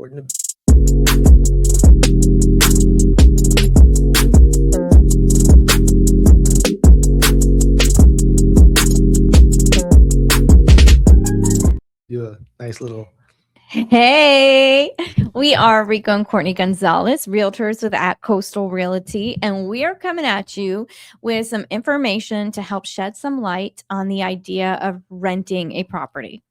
forward. Do a nice little. Hey, we are Rico and Courtney Gonzalez, realtors with at Coastal Realty, and we are coming at you with some information to help shed some light on the idea of renting a property.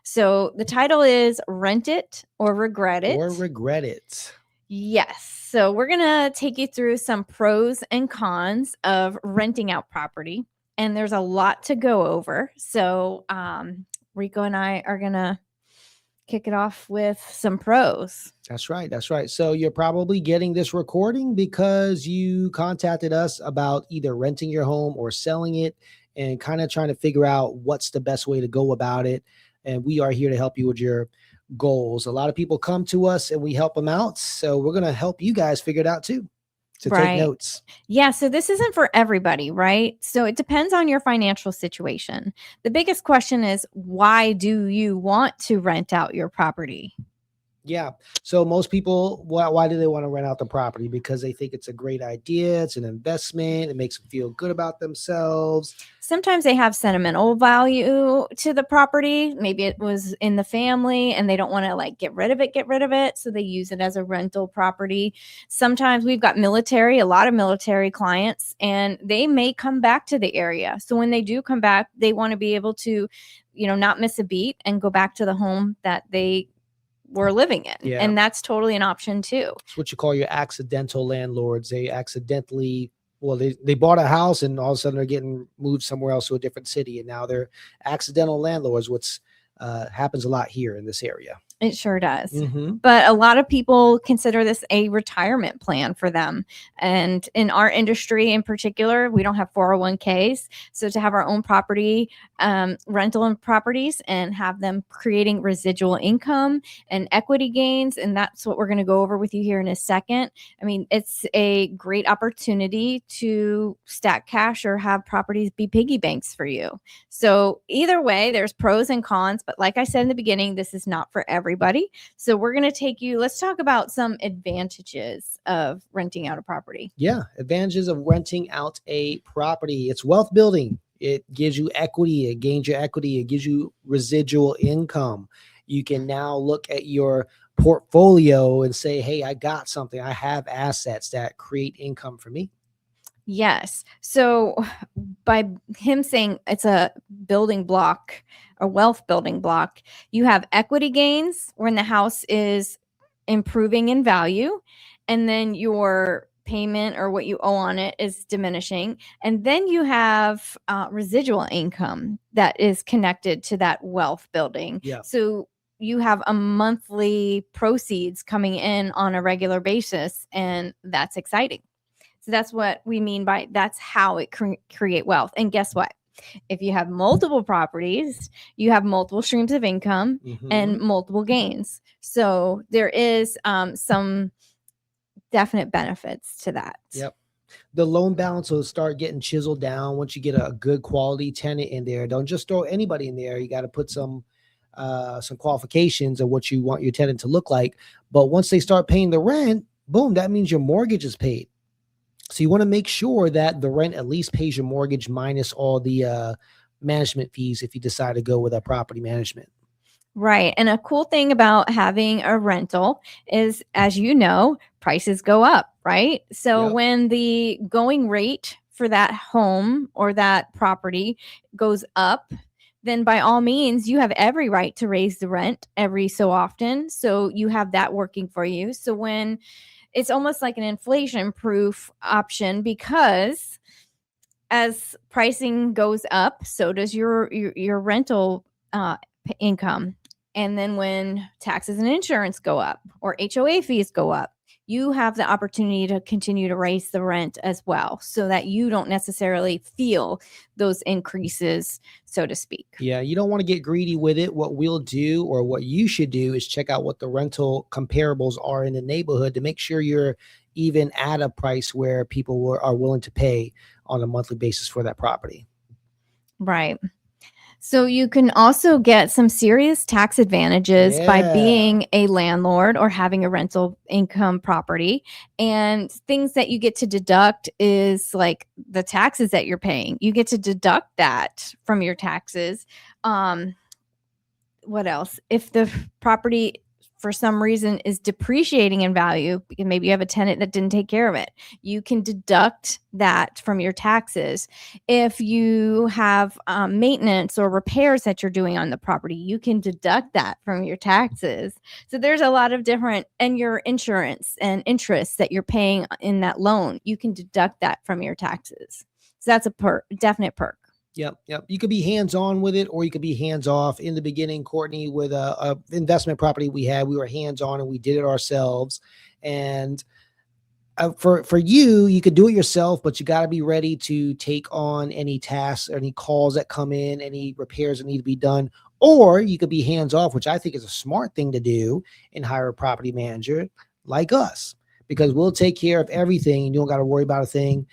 So the title is Rent It or Regret It. Or regret it. Yes. So we're going to take you through some pros and cons of renting out property. And there's a lot to go over. So Rico and I are going to kick it off with some pros. That's right. That's right. So you're probably getting this recording because you contacted us about either renting your home or selling it and kind of trying to figure out what's the best way to go about it. And we are here to help you with your goals. A lot of people come to us and we help them out. So we're going to help you guys figure it out too. To take notes. Yeah. So this isn't for everybody, right? So it depends on your financial situation. The biggest question is, why do you want to rent out your property? Yeah. So most people, why do they want to rent out the property? Because they think it's a great idea. It's an investment. It makes them feel good about themselves. Sometimes they have sentimental value to the property. Maybe it was in the family and they don't want to like get rid of it. So they use it as a rental property. Sometimes we've got a lot of military clients, and they may come back to the area. So when they do come back, they want to be able to, not miss a beat and go back to the home that they were living in. Yeah. And that's totally an option too. It's what you call your accidental landlords. They accidentally, they bought a house and all of a sudden they're getting moved somewhere else to a different city. And now they're accidental landlords, which happens a lot here in this area. It sure does. Mm-hmm. But a lot of people consider this a retirement plan for them. And in our industry in particular, we don't have 401ks. So to have our own property, rental and properties, and have them creating residual income and equity gains. And that's what we're going to go over with you here in a second. I mean, it's a great opportunity to stack cash or have properties be piggy banks for you. So either way, there's pros and cons. But like I said in the beginning, this is not for everybody. So we're going to let's talk about some advantages of renting out a property. Yeah. Advantages of renting out a property. It's wealth building. It gives you equity. It gains your equity. It gives you residual income. You can now look at your portfolio and say, hey, I got something. I have assets that create income for me. Yes. So by him saying it's a building block, a wealth building block, you have equity gains when the house is improving in value, and then your payment or what you owe on it is diminishing. And then you have residual income that is connected to that wealth building. Yeah. So you have a monthly proceeds coming in on a regular basis, and that's exciting. So that's what we mean by that's how it create wealth. And guess what? If you have multiple properties, you have multiple streams of income and multiple gains. So there is some definite benefits to that. Yep. The loan balance will start getting chiseled down once you get a good quality tenant in there. Don't just throw anybody in there. You got to put some qualifications of what you want your tenant to look like. But once they start paying the rent, boom, that means your mortgage is paid. So you want to make sure that the rent at least pays your mortgage minus all the management fees if you decide to go with a property management. Right. And a cool thing about having a rental is, as you know, prices go up, right? So when the going rate for that home or that property goes up, then by all means, you have every right to raise the rent every so often. So you have that working for you. So when it's almost like an inflation-proof option, because as pricing goes up, so does your rental income. And then when taxes and insurance go up or HOA fees go up, you have the opportunity to continue to raise the rent as well, so that you don't necessarily feel those increases, so to speak. Yeah, you don't want to get greedy with it. What we'll do, or what you should do, is check out what the rental comparables are in the neighborhood to make sure you're even at a price where people are willing to pay on a monthly basis for that property. Right. So you can also get some serious tax advantages by Yeah. being a landlord or having a rental income property. And things that you get to deduct is like the taxes that you're paying. You get to deduct that from your taxes. Um, what else? If the property for some reason is depreciating in value, maybe you have a tenant that didn't take care of it, you can deduct that from your taxes. If you have maintenance or repairs that you're doing on the property, you can deduct that from your taxes. So there's a lot of different, and your insurance and interest that you're paying in that loan, you can deduct that from your taxes. So that's a definite perk. Yep, yep. You could be hands-on with it, or you could be hands-off. In the beginning, Courtney, with a investment property we had, we were hands-on and we did it ourselves. And for you, you could do it yourself, but you got to be ready to take on any tasks or any calls that come in, any repairs that need to be done. Or you could be hands-off, which I think is a smart thing to do, and hire a property manager like us, because we'll take care of everything and you don't got to worry about a thing.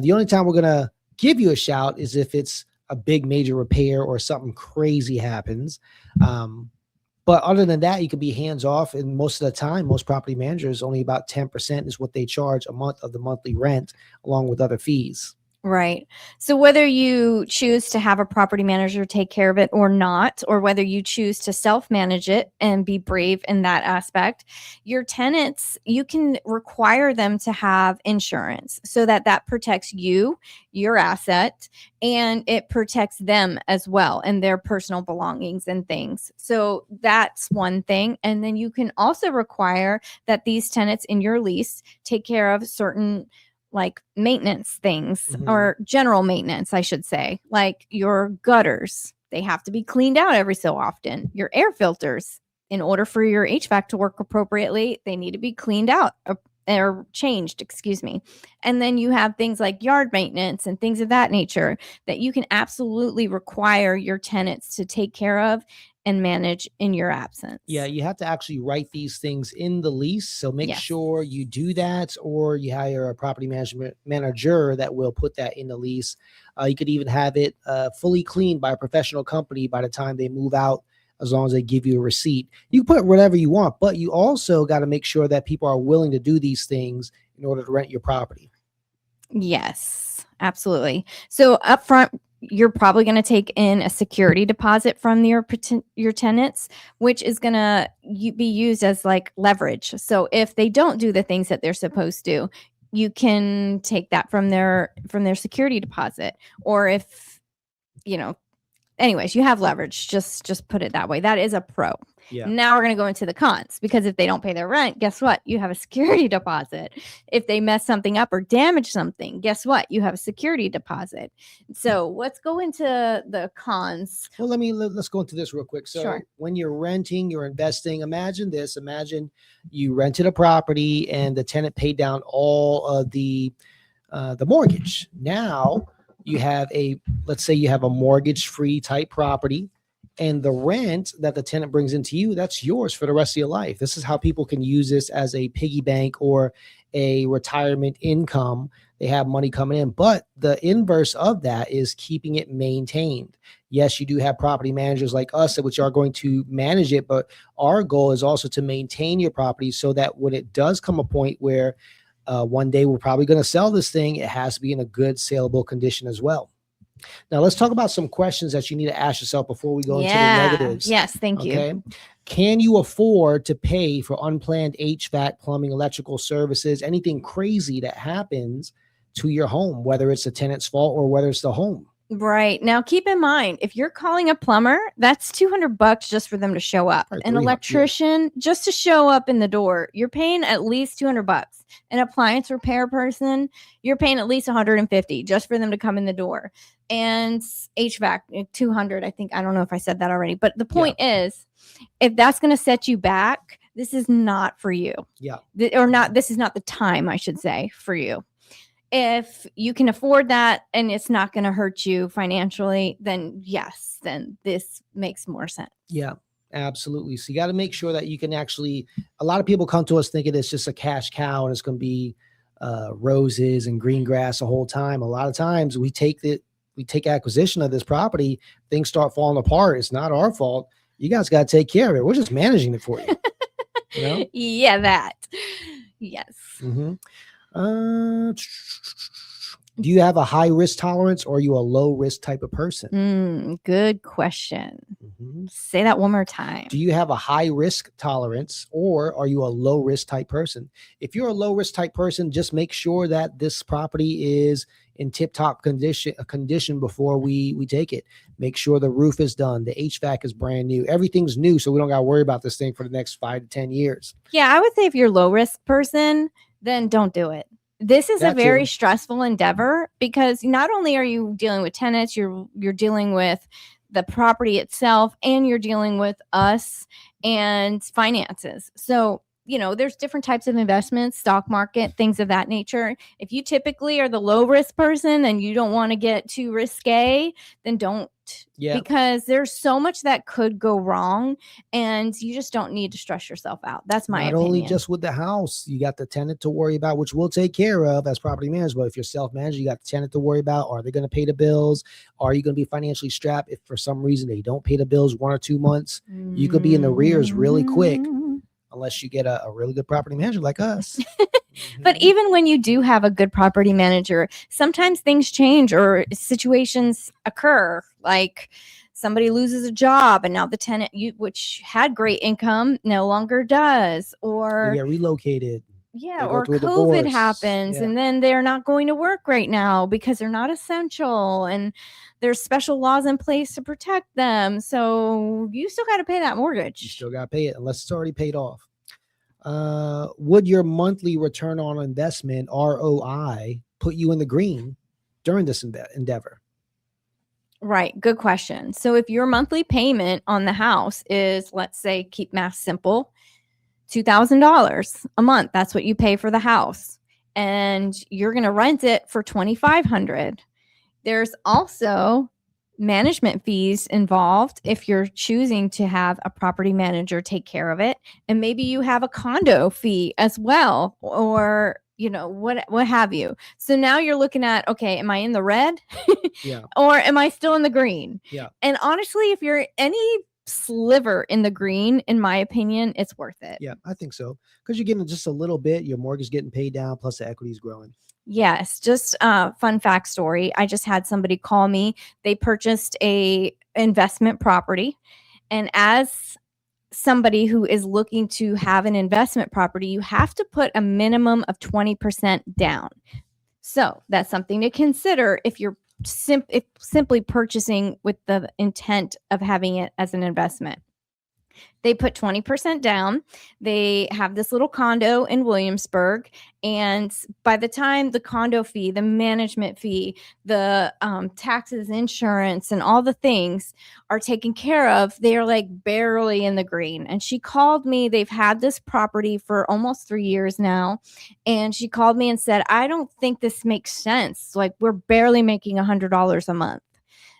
The only time we're gonna give you a shout is if it's a big major repair or something crazy happens. But other than that, you can be hands off. And most of the time, most property managers, only about 10% is what they charge a month of the monthly rent, along with other fees. Right. So whether you choose to have a property manager take care of it or not, or whether you choose to self-manage it and be brave in that aspect, your tenants, you can require them to have insurance so that that protects you, your asset, and it protects them as well and their personal belongings and things. So that's one thing. And then you can also require that these tenants in your lease take care of certain like maintenance things, or general maintenance, I should say, like your gutters. They have to be cleaned out every so often. Your air filters, in order for your HVAC to work appropriately, they need to be cleaned out or changed, excuse me. And then you have things like yard maintenance and things of that nature that you can absolutely require your tenants to take care of and manage in your absence. Yeah, you have to actually write these things in the lease. So make Yes. sure you do that, or you hire a property management manager that will put that in the lease. You could even have it fully cleaned by a professional company by the time they move out, as long as they give you a receipt. You can put whatever you want, but you also got to make sure that people are willing to do these things in order to rent your property. Yes, absolutely. So upfront, you're probably going to take in a security deposit from your tenants, which is going to be used as like leverage. So if they don't do the things that they're supposed to, you can take that from their security deposit. Or if, anyways, you have leverage. Just put it that way. That is a pro. Yeah. Now we're going to go into the cons, because if they don't pay their rent, guess what? You have a security deposit. If they mess something up or damage something, guess what? You have a security deposit. So let's go into the cons. Well, let's go into this real quick. So Sure. When you're renting, you're investing. Imagine this. Imagine you rented a property and the tenant paid down all of the mortgage. Now you have let's say you have a mortgage-free type property, and the rent that the tenant brings into you, that's yours for the rest of your life. This is how people can use this as a piggy bank or a retirement income. They have money coming in, but the inverse of that is keeping it maintained. Yes, you do have property managers like us, which are going to manage it, but our goal is also to maintain your property so that when it does come a point where one day we're probably going to sell this thing, it has to be in a good saleable condition as well. Now let's talk about some questions that you need to ask yourself before we go into the negatives. Yes, thank you. Can you afford to pay for unplanned HVAC, plumbing, electrical services, anything crazy that happens to your home, whether it's the tenant's fault or whether it's the home? Right. Now, keep in mind, if you're calling a plumber, that's $200 just for them to show up. An electrician, just to show up in the door, you're paying at least $200. An appliance repair person, you're paying at least $150 just for them to come in the door. And HVAC, 200, I think. I don't know if I said that already. But the point is, if that's going to set you back, this is not for you. Yeah. This is not the time, I should say, for you. If you can afford that and it's not going to hurt you financially, then yes, then this makes more sense. Yeah, absolutely. So you got to make sure that you can actually, a lot of people come to us thinking it's just a cash cow and it's going to be roses and green grass the whole time. A lot of times we take we take acquisition of this property, things start falling apart. It's not our fault. You guys got to take care of it. We're just managing it for you. You know? Yeah, that. Yes. Mm-hmm. Do you have a high risk tolerance, or are you a low risk type of person? Good question. Mm-hmm. Say that one more time. Do you have a high risk tolerance, or are you a low risk type person? If you're a low risk type person, just make sure that this property is in tip top condition before we take it. Make sure the roof is done, the HVAC is brand new, everything's new, so we don't got to worry about this thing for the next 5 to 10 years. Yeah, I would say if you're a low risk person, then don't do it. This is a very stressful endeavor, because not only are you dealing with tenants, you're dealing with the property itself, and you're dealing with us and finances. So, there's different types of investments, stock market, things of that nature. If you typically are the low risk person and you don't want to get too risque, then don't. Yeah. Because there's so much that could go wrong, and you just don't need to stress yourself out. That's my opinion. Not only just with the house, you got the tenant to worry about, which we'll take care of as property managers. But if you're self-managed, you got the tenant to worry about. Are they going to pay the bills? Are you going to be financially strapped if for some reason they don't pay the bills 1 or 2 months? You could be in the arrears really quick, unless you get a really good property manager like us. But even when you do have a good property manager, sometimes things change or situations occur. Like somebody loses a job, and now the tenant, which had great income, no longer does. Or they get relocated. Yeah, or COVID happens, and then they're not going to work right now because they're not essential, and there's special laws in place to protect them. So you still got to pay that mortgage. You still got to pay it unless it's already paid off. Would your monthly return on investment, ROI, put you in the green during this endeavor? Right. Good question. So if your monthly payment on the house is, let's say, keep math simple, $2,000 a month, that's what you pay for the house, and you're going to rent it for $2,500. There's also management fees involved if you're choosing to have a property manager take care of it, and maybe you have a condo fee as well, or what have you. So now you're looking at, okay, am I in the red? Yeah. Or am I still in the green? Yeah. And honestly, if you're any sliver in the green, in my opinion, it's worth it. Yeah, I think so, because you're getting just a little bit, your mortgage getting paid down, plus the equity is growing. Yes. Just a fun fact story. I just had somebody call me. They purchased a investment property, and as somebody who is looking to have an investment property, you have to put a minimum of 20% down. So that's something to consider if you're simply purchasing with the intent of having it as an investment. They put 20% down. They have this little condo in Williamsburg. And by the time the condo fee, the management fee, the taxes, insurance, and all the things are taken care of, they are like barely in the green. And she called me. They've had this property for almost 3 years now. And she called me and said, I don't think this makes sense. Like, we're barely making $100 a month.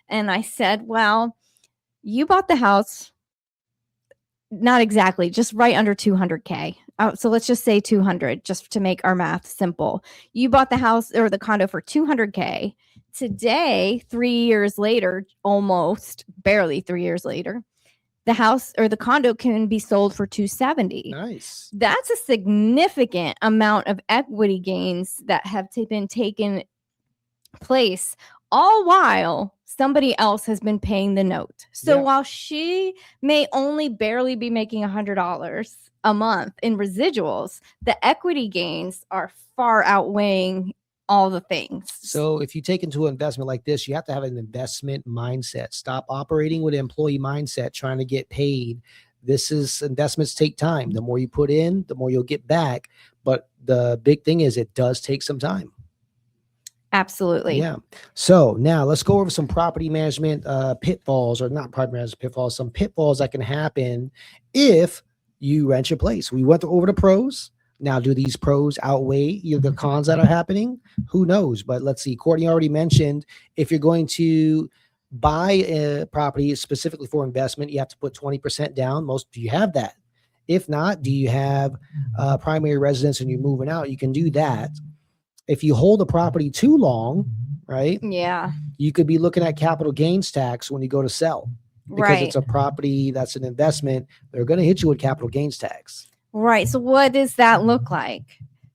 And I said, well, you bought the house. Not exactly, just right under 200K. So let's just say 200, just to make our math simple. You bought the house or the condo for 200K. Today, 3 years later, almost barely 3 years later, the house or the condo can be sold for 270. Nice. That's a significant amount of equity gains that have been taken place, all while somebody else has been paying the note. So while she may only barely be making $100 a month in residuals, the equity gains are far outweighing all the things. So if you take into an investment like this, you have to have an investment mindset. Stop operating with an employee mindset, trying to get paid. Investments take time. The more you put in, the more you'll get back. But the big thing is it does take some time. Absolutely. Yeah. So now let's go over some property management pitfalls, or not property management pitfalls, some pitfalls that can happen if you rent your place. We went over the pros. Now, do these pros outweigh the cons that are happening? Who knows? But let's see. Courtney already mentioned, if you're going to buy a property specifically for investment, you have to put 20% down. Do you have that? If not, do you have primary residence and you're moving out? You can do that. If you hold a property too long, right? Yeah. You could be looking at capital gains tax when you go to sell because Right. it's a property that's an investment. They're going to hit you with capital gains tax. Right. So what does that look like?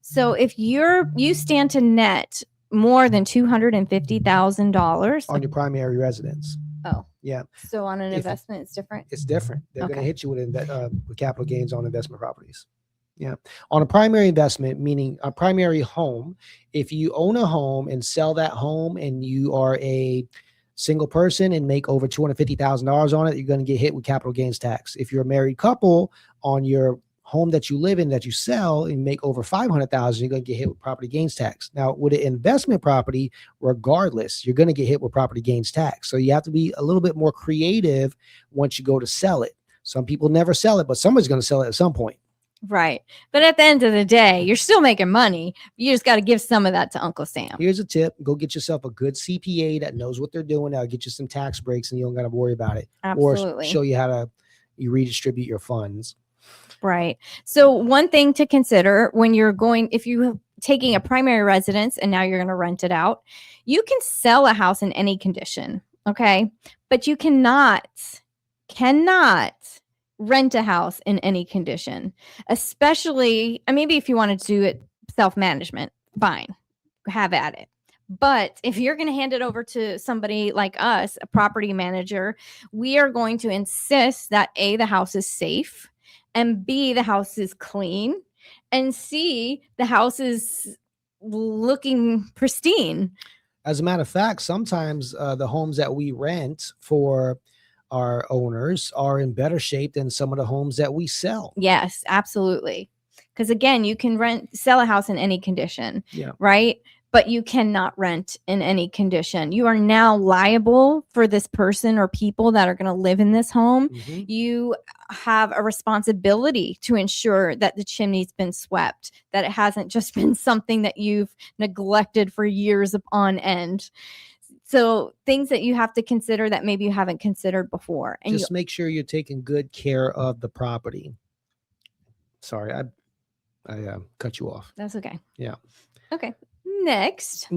So if you stand to net more than $250,000 on your primary residence. Oh, Yeah. So on an investment, it's different. It's different. They're going to Okay. hit you with capital gains on investment properties. Yeah. On a primary investment, meaning a primary home, if you own a home and sell that home and you are a single person and make over $250,000 on it, you're going to get hit with capital gains tax. If you're a married couple on your home that you live in that you sell and make over 500,000, you're going to get hit with property gains tax. Now, with an investment property, regardless, you're going to get hit with property gains tax. So you have to be a little bit more creative once you go to sell it. Some people never sell it, but somebody's going to sell it at some point. Right. But at the end of the day, you're still making money. You just got to give some of that to Uncle Sam. Here's a tip. Go get yourself a good CPA that knows what they're doing. That'll get you some tax breaks and you don't got to worry about it. Absolutely. Or show you how to redistribute your funds. Right. So one thing to consider when if you're taking a primary residence and now you're going to rent it out, you can sell a house in any condition. Okay. But you cannot rent a house in any condition, especially, maybe if you wanted to do it self-management, fine, have at it. But if you're going to hand it over to somebody like us, a property manager, we are going to insist that A, the house is safe, and B, the house is clean, and C, the house is looking pristine. As a matter of fact, sometimes the homes that we rent for our owners are in better shape than some of the homes that we sell. Yes, absolutely. Because again, you can sell a house in any condition, right? But you cannot rent in any condition. You are now liable for this person or people that are going to live in this home. Mm-hmm. You have a responsibility to ensure that the chimney's been swept, that it hasn't just been something that you've neglected for years on end. So things that you have to consider that maybe you haven't considered before. And just make sure you're taking good care of the property. Sorry, I cut you off. That's okay. Yeah. Okay. Next.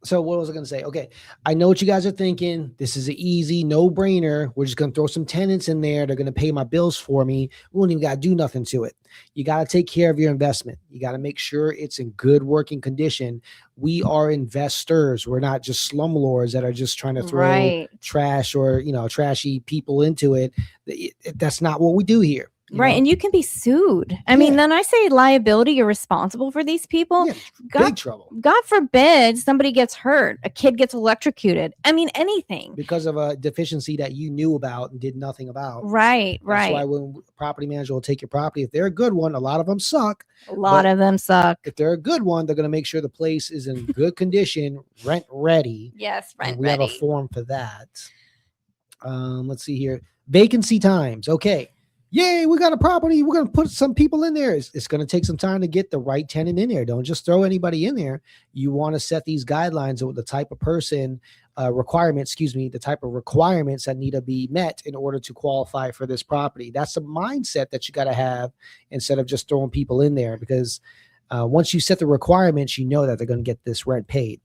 So what was I going to say? Okay. I know what you guys are thinking. This is an easy no-brainer. We're just going to throw some tenants in there. They're going to pay my bills for me. We don't even got to do nothing to it. You got to take care of your investment. You got to make sure it's in good working condition. We are investors. We're not just slumlords that are just trying to throw trash or, trashy people into it. That's not what we do here. Right. And you can be sued. I mean, then I say liability, you're responsible for these people. Yeah, big trouble. God forbid somebody gets hurt, a kid gets electrocuted. I mean, anything. Because of a deficiency that you knew about and did nothing about. Right. That's why when property manager will take your property, if they're a good one, a lot of them suck. A lot of them suck. If they're a good one, they're going to make sure the place is in good condition, rent ready. Yes, rent ready. We have a form for that. Let's see here. Vacancy times. Okay. Yay, we got a property. We're going to put some people in there. It's going to take some time to get the right tenant in there. Don't just throw anybody in there. You want to set these guidelines of the type of person, the type of requirements that need to be met in order to qualify for this property. That's a mindset that you got to have instead of just throwing people in there, because once you set the requirements, you know that they're going to get this rent paid.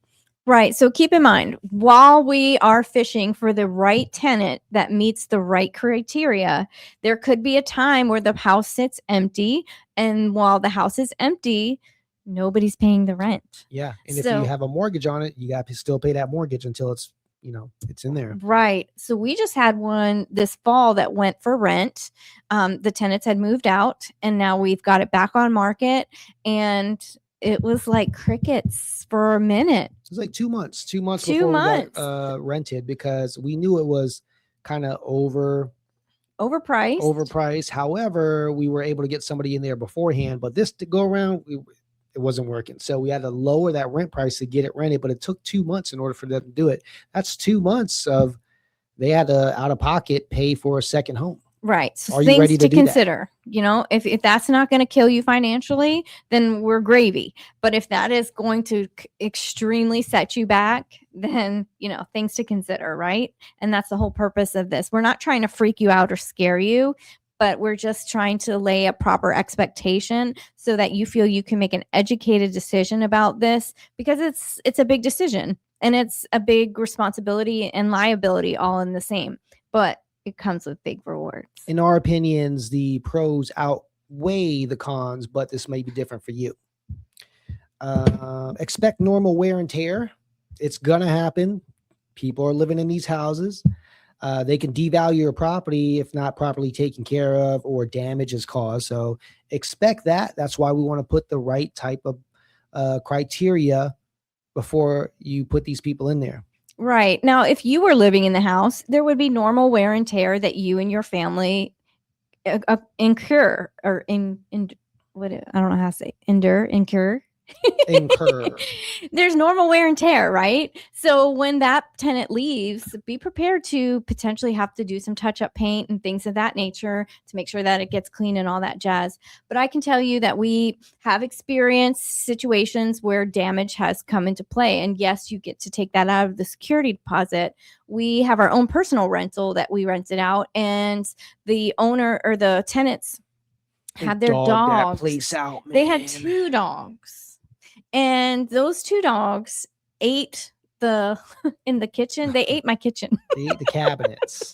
Right. So keep in mind, while we are fishing for the right tenant that meets the right criteria, there could be a time where the house sits empty. And while the house is empty, nobody's paying the rent. Yeah. And if you have a mortgage on it, you got to still pay that mortgage until it's in there. Right. So we just had one this fall that went for rent. The tenants had moved out and now we've got it back on market, and it was like crickets for a minute. It was like 2 months. 2 months before we got rented, because we knew it was kind of overpriced. However, we were able to get somebody in there beforehand, but this to go around, it wasn't working. So we had to lower that rent price to get it rented, but it took 2 months in order for them to do it. That's 2 months of they had to out of pocket pay for a second home. Right. So things to consider, if that's not going to kill you financially, then we're gravy. But if that is going to extremely set you back, then, things to consider. Right. And that's the whole purpose of this. We're not trying to freak you out or scare you, but we're just trying to lay a proper expectation so that you feel you can make an educated decision about this, because it's a big decision. and it's a big responsibility and liability all in the same, but it comes with big rewards. In our opinions, the pros outweigh the cons, but this may be different for you. Expect normal wear and tear. It's gonna happen. People are living in these houses. They can devalue your property if not properly taken care of or damage is caused. So expect that. That's why we want to put the right type of criteria before you put these people in there. Right. Now, if you were living in the house, there would be normal wear and tear that you and your family incur or what I don't know how to say incur. There's normal wear and tear, right? So when that tenant leaves, be prepared to potentially have to do some touch-up paint and things of that nature to make sure that it gets clean and all that jazz. But I can tell you that we have experienced situations where damage has come into play, and yes, you get to take that out of the security deposit. We have our own personal rental that we rented out, and the owner or the tenants had their dogs. That place out, man. They had 2 dogs. And those 2 dogs ate in the kitchen. They ate my kitchen. They ate the cabinets.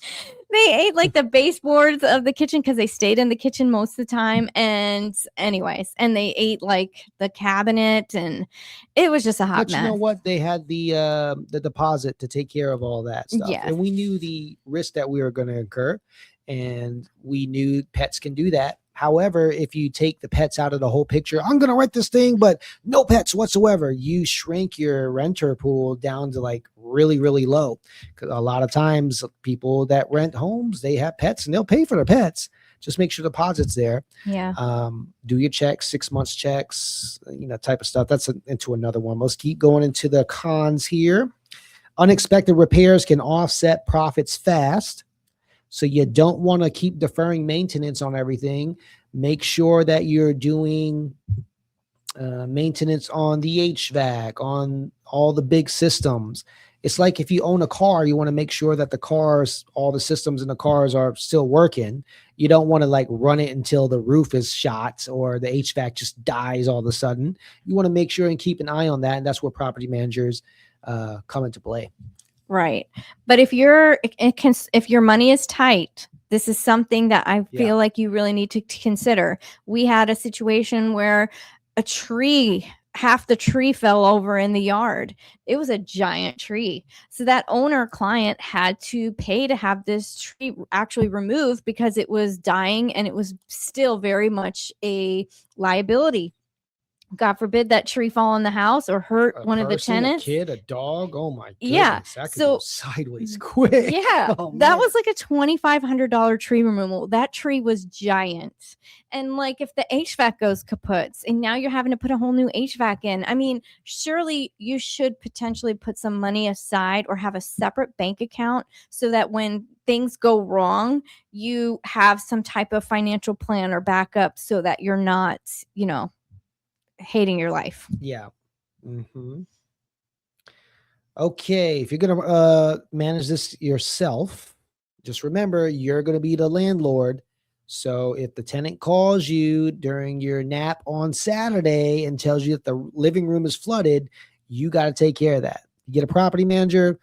They ate like the baseboards of the kitchen because they stayed in the kitchen most of the time. And anyways, and they ate like the cabinet, and it was just a hot mess. You know what? They had the deposit to take care of all that stuff. Yes. And we knew the risk that we were going to incur, and we knew pets can do that. However, if you take the pets out of the whole picture, I'm going to rent this thing, but no pets whatsoever, you shrink your renter pool down to like really, really low. Because a lot of times people that rent homes, they have pets and they'll pay for their pets. Just make sure the deposit's there. Yeah. Do your checks, 6 months checks, type of stuff. That's into another one. Let's keep going into the cons here. Unexpected repairs can offset profits fast. So you don't want to keep deferring maintenance on everything. Make sure that you're doing maintenance on the HVAC, on all the big systems. It's like if you own a car, you want to make sure that all the systems in the cars are still working. You don't want to like run it until the roof is shot or the HVAC just dies all of a sudden. You want to make sure and keep an eye on that. And that's where property managers come into play. Right. But if your money is tight, this is something that I feel like you really need to consider. We had a situation where half the tree fell over in the yard. It was a giant tree. So that owner client had to pay to have this tree actually removed because it was dying, and it was still very much a liability. God forbid that tree fall in the house or hurt one of the tenants. A kid, a dog. Oh my goodness. Yeah. That could go sideways quick. Yeah. That was like a $2,500 tree removal. That tree was giant. And like if the HVAC goes kaput and now you're having to put a whole new HVAC in, I mean, surely you should potentially put some money aside or have a separate bank account so that when things go wrong, you have some type of financial plan or backup so that you're not, hating your life. Yeah. Mm-hmm. Okay. If you're going to manage this yourself, just remember you're going to be the landlord. So if the tenant calls you during your nap on Saturday and tells you that the living room is flooded, you got to take care of that. You get a property manager,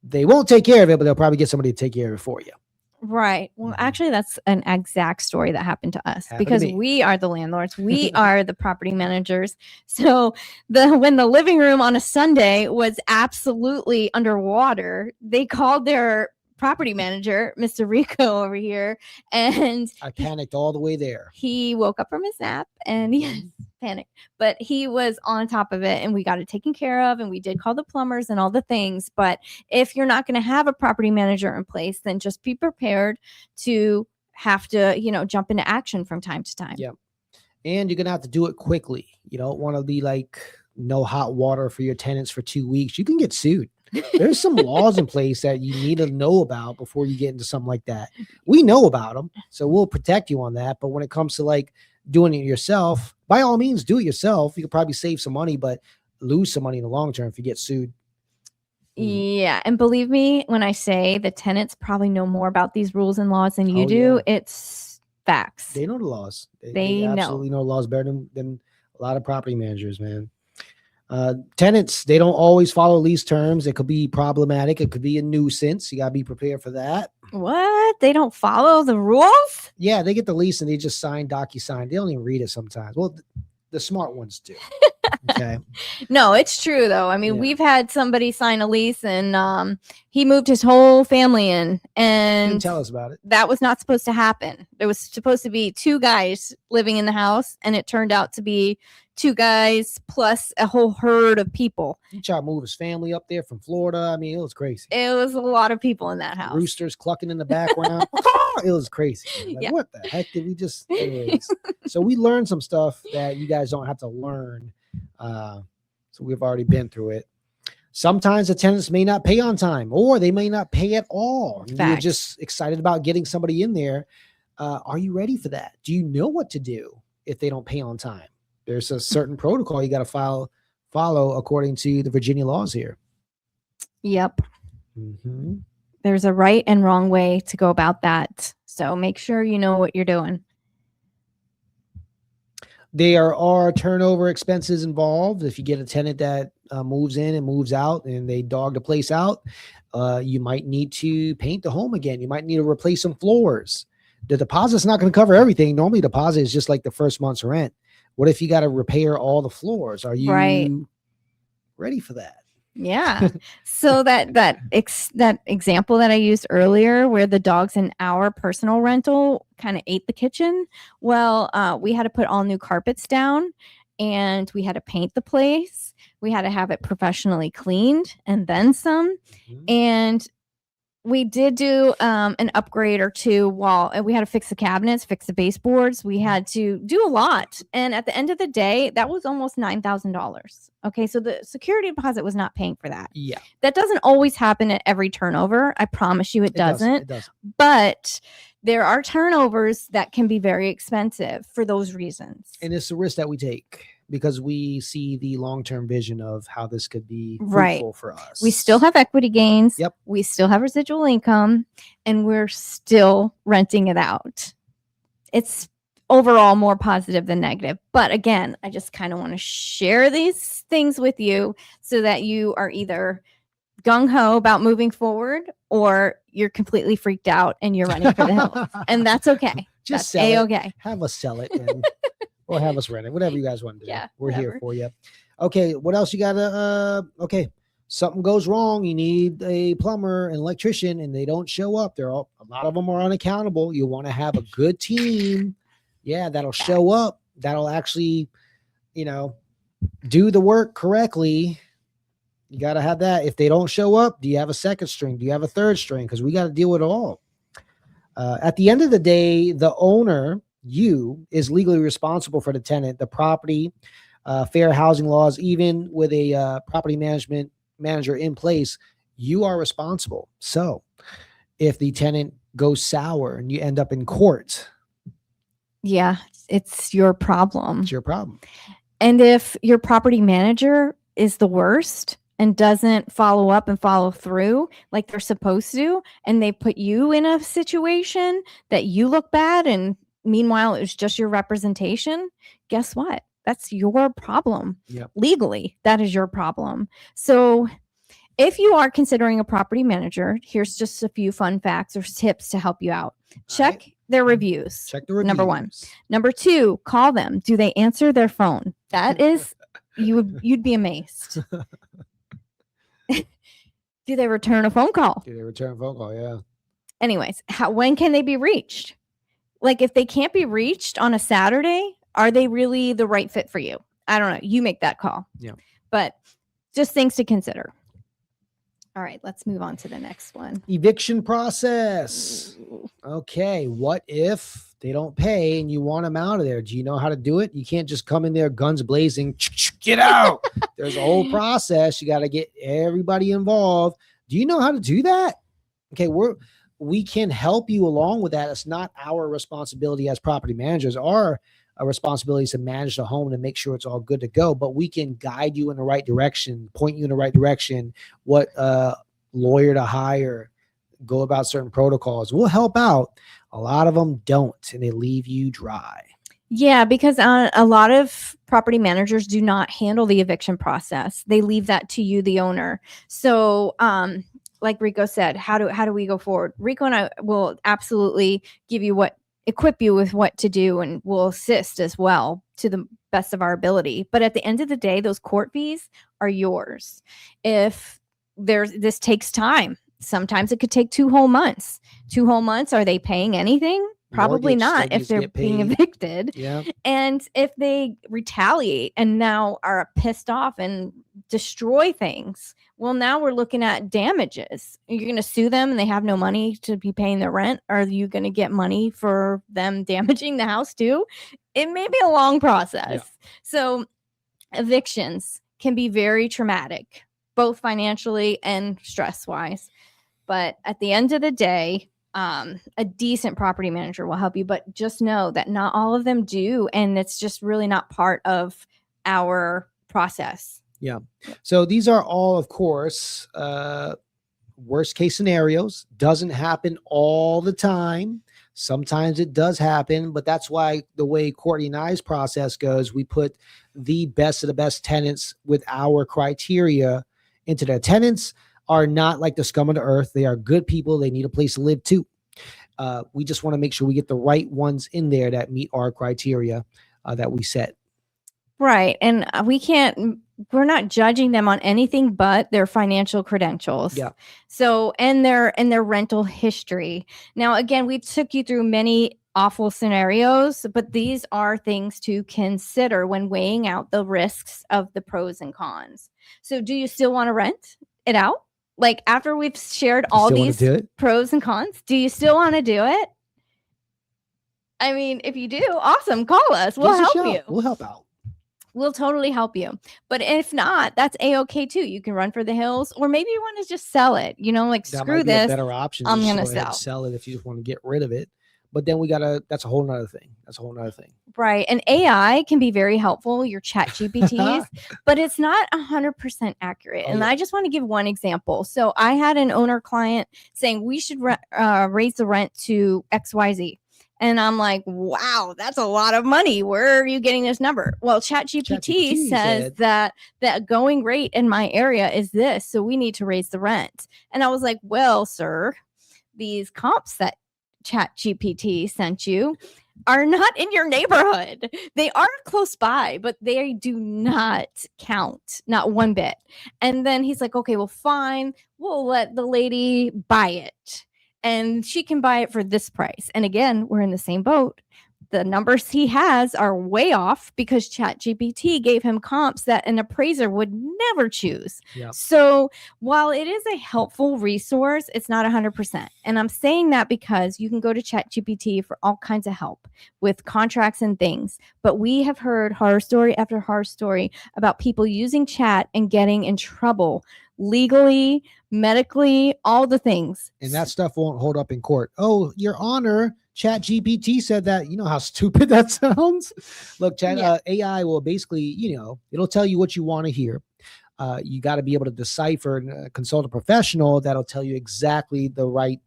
they won't take care of it, but they'll probably get somebody to take care of it for you. Right. Well, actually, that's an exact story that happened to us because we are the landlords. We are the property managers. So when the living room on a Sunday was absolutely underwater, they called their property manager, Mr. Rico over here, and I panicked all the way there. He woke up from his nap and he panicked, but he was on top of it and we got it taken care of, and we did call the plumbers and all the things. But if you're not going to have a property manager in place, then just be prepared to have to, jump into action from time to time. Yeah. And you're going to have to do it quickly. You don't want to be like no hot water for your tenants for 2 weeks. You can get sued. There's some laws in place that you need to know about before you get into something like that. We know about them, so we'll protect you on that. But when it comes to like doing it yourself, by all means, do it yourself. You could probably save some money, but lose some money in the long term if you get sued. Yeah. And believe me, when I say the tenants probably know more about these rules and laws than you do, it's facts. They know the laws. They absolutely know the laws better than a lot of property managers, man. Tenants, they don't always follow lease terms. It could be problematic. It could be a nuisance. You got to be prepared for that. What? They don't follow the rules? Yeah, they get the lease and they just sign DocuSign. They don't even read it sometimes. Well, the smart ones do. Okay. No, it's true though. I mean, Yeah. we've had somebody sign a lease and he moved his whole family in, and Didn't tell us about it. that was not supposed to happen. There was supposed to be 2 guys living in the house, and it turned out to be 2 guys plus a whole herd of people. He tried to move his family up there from Florida. I mean, it was crazy. It was a lot of people in that house. Roosters clucking in the background. It was crazy. Like, Yeah. what the heck did we just? Anyways, so we learned some stuff that you guys don't have to learn. So we've already been through it. Sometimes the tenants may not pay on time, or they may not pay at all. You're just excited about getting somebody in there. Are you ready for that? Do you know what to do if they don't pay on time? There's a certain protocol you got to follow according to the Virginia laws here. Yep. Mm-hmm. There's a right and wrong way to go about that. So make sure you know what you're doing. There are turnover expenses involved. If you get a tenant that moves in and moves out and they dog the place out, you might need to paint the home again. You might need to replace some floors. The deposit's not going to cover everything. Normally, deposit is just like the first month's rent. What if you got to repair all the floors? Are you ready for that? Yeah. So that example that I used earlier, where the dogs in our personal rental kind of ate the kitchen. Well, we had to put all new carpets down, and we had to paint the place. We had to have it professionally cleaned and then some. Mm-hmm. And we did do an upgrade or 2 and we had to fix the cabinets, fix the baseboards. We had to do a lot. And at the end of the day, that was almost $9,000. Okay. So the security deposit was not paying for that. Yeah. That doesn't always happen at every turnover. I promise you it doesn't. It doesn't. But there are turnovers that can be very expensive for those reasons. And it's a risk that we take because we see the long-term vision of how this could be fruitful for us. We still have equity gains. Yep. We still have residual income, and we're still renting it out. It's overall more positive than negative. But again, I just kind of want to share these things with you so that you are either gung-ho about moving forward, or you're completely freaked out and you're running for the hills. And that's okay. Just that's sell A-okay. it. Have us sell it. And or have us rent it, whatever you guys want to do. Yeah, we're here for you. Okay, what else you gotta? Okay, something goes wrong. You need a plumber, an electrician, and they don't show up. A lot of them are unaccountable. You want to have a good team, that'll show up. That'll actually, do the work correctly. You got to have that. If they don't show up, do you have a second string? Do you have a third string? Because we got to deal with it all. At the end of the day, the owner, is legally responsible for the tenant, the property, fair housing laws. Even with a property management manager in place, you are responsible. So if the tenant goes sour and you end up in court, it's your problem. It's your problem. And if your property manager is the worst and doesn't follow up and follow through like they're supposed to, and they put you in a situation that you look bad, and meanwhile, it was just your representation. Guess what? That's your problem. Yep. Legally, that is your problem. So if you are considering a property manager, here's just a few fun facts or tips to help you out. Check their reviews. Check the reviews. Number 1. Number 2, call them. Do they answer their phone? That is, you'd be amazed. Do they return a phone call? Yeah. Anyways, when can they be reached? Like, if they can't be reached on a Saturday, are they really the right fit for you? I don't know. You make that call. Yeah. But just things to consider. All right, let's move on to the next one. Eviction process. Okay, what if they don't pay and you want them out of there? Do you know how to do it? You can't just come in there guns blazing, get out. There's a whole process. You got to get everybody involved. Do you know how to do that? Okay, we can help you along with that. It's not our responsibility as property managers. Our responsibility is to manage the home and make sure it's all good to go, but we can guide you in the right direction, point you in the right direction, what lawyer to hire, go about certain protocols. We'll help out. A lot of them don't, and they leave you dry. Yeah, because a lot of property managers do not handle the eviction process. They leave that to you, the owner. So, like Rico said, how do we go forward? Rico and I will absolutely equip you with what to do, and will assist as well to the best of our ability. But at the end of the day, those court fees are yours. If this takes time, sometimes it could take 2 whole months. 2 whole months, are they paying anything? Probably not if they're being evicted. Yeah. And if they retaliate and now are pissed off and destroy things, well, now we're looking at damages. You're going to sue them and they have no money to be paying their rent. Are you going to get money for them damaging the house too? It may be a long process. Yeah. So evictions can be very traumatic, both financially and stress wise. But at the end of the day, a decent property manager will help you, but just know that not all of them do, and it's just really not part of our process. Yeah. So these are all, of course, worst case scenarios. Doesn't happen all the time. Sometimes it does happen, but that's why the way Courtney and I's process goes, we put the best of the best tenants with our criteria into their tenants. Are not like the scum of the earth. They are good people. They need a place to live too. We just want to make sure we get the right ones in there that meet our criteria that we set. Right. And we're not judging them on anything but their financial credentials. Yeah. So, and their rental history. Now, again, we took you through many awful scenarios, but these are things to consider when weighing out the risks of the pros and cons. So, do you still want to rent it out? Like, after we've shared all these pros and cons, do you still want to do it? I mean, if you do, awesome. Call us. We'll help you. We'll help out. We'll totally help you. But if not, that's A-okay too. You can run for the hills, or maybe you want to just sell it. You know, like, that screw this. Better option. I'm going to sell it if you just want to get rid of it. But then that's a whole nother thing. Right. And AI can be very helpful, your chat GPTs, but it's not 100% accurate. And I just want to give one example. So I had an owner client saying we should raise the rent to XYZ. And I'm like, wow, that's a lot of money. Where are you getting this number? Well, ChatGPT says that the going rate in my area is this, so we need to raise the rent. And I was like, well, sir, these comps that ChatGPT sent you are not in your neighborhood. They are close by, but they do not count, not one bit. And then he's like, okay, well, fine. We'll let the lady buy it. And she can buy it for this price. And again, we're in the same boat. The numbers he has are way off because ChatGPT gave him comps that an appraiser would never choose. Yep. So while it is a helpful resource, it's not 100%. And I'm saying that because you can go to ChatGPT for all kinds of help with contracts and things. But we have heard horror story after horror story about people using chat and getting in trouble legally, medically, all the things. And that stuff won't hold up in court. Oh, Your Honor, ChatGPT said that. You know how stupid that sounds? Look, AI will basically, it'll tell you what you want to hear. You got to be able to decipher and consult a professional that'll tell you exactly the right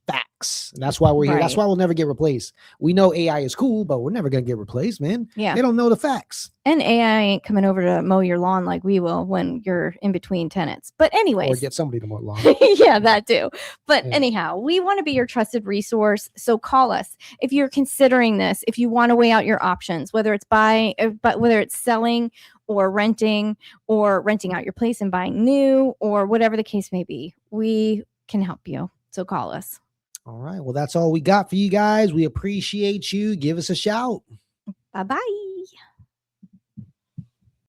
facts. And that's why we're here. That's why we'll never get replaced. We know AI is cool, but we're never going to get replaced, man. Yeah. They don't know the facts. And AI ain't coming over to mow your lawn like we will when you're in between tenants. But anyways. Or get somebody to mow lawn. Yeah, that too. But anyhow, we want to be your trusted resource. So call us. If you're considering this, if you want to weigh out your options, whether it's whether it's selling or renting out your place and buying new, or whatever the case may be, we can help you. So call us. All right. Well, that's all we got for you guys. We appreciate you. Give us a shout. Bye-bye.